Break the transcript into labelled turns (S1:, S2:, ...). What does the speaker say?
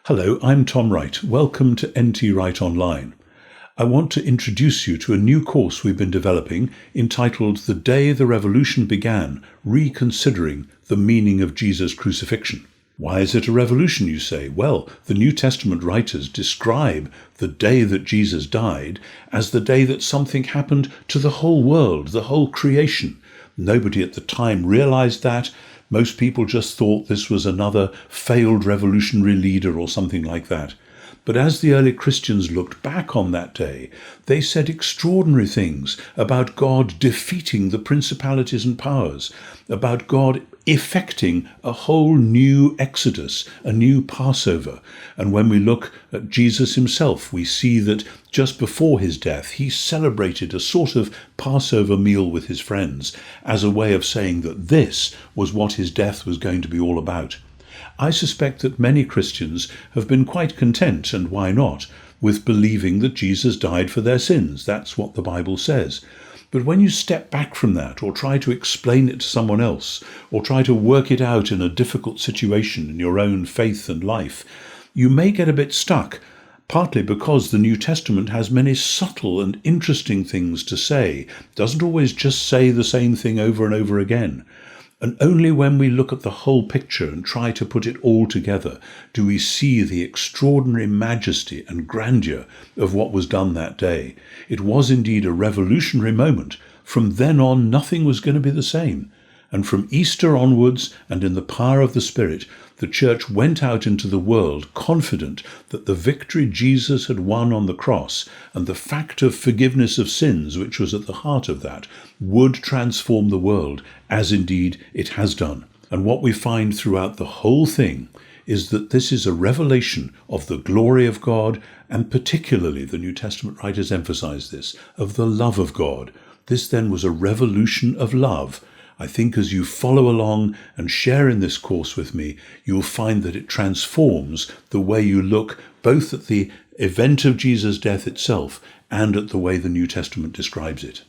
S1: Hello, I'm Tom Wright. Welcome to t.wright Online. I want to introduce you to a new course we've been developing entitled The Day the Revolution Began, Reconsidering the Meaning of Jesus' Crucifixion. Why is it a revolution, you say? Well, the New Testament writers describe the day that Jesus died as the day that something happened to the whole world, the whole creation. Nobody at the time realized that. Most people just thought this was another failed revolutionary leader or something like that. But as the early Christians looked back on that day, they said extraordinary things about God defeating the principalities and powers, about God effecting a whole new Exodus, a new Passover. And when we look at Jesus himself, we see that just before his death, he celebrated a sort of Passover meal with his friends as a way of saying that this was what his death was going to be all about. I suspect that many Christians have been quite content, and why not, with believing that Jesus died for their sins. That's what the Bible says. But when you step back from that, or try to explain it to someone else, or try to work it out in a difficult situation in your own faith and life, you may get a bit stuck, partly because the New Testament has many subtle and interesting things to say. It doesn't always just say the same thing over and over again. And only when we look at the whole picture and try to put it all together do we see the extraordinary majesty and grandeur of what was done that day. It was indeed a revolutionary moment. From then on, nothing was going to be the same. And from Easter onwards, and in the power of the Spirit, the church went out into the world confident that the victory Jesus had won on the cross and the fact of forgiveness of sins, which was at the heart of that, would transform the world, as indeed it has done. And what we find throughout the whole thing is that this is a revelation of the glory of God, and particularly, the New Testament writers emphasize this, of the love of God. This then was a revolution of love. I think as you follow along and share in this course with me, you'll find that it transforms the way you look both at the event of Jesus' death itself and at the way the New Testament describes it.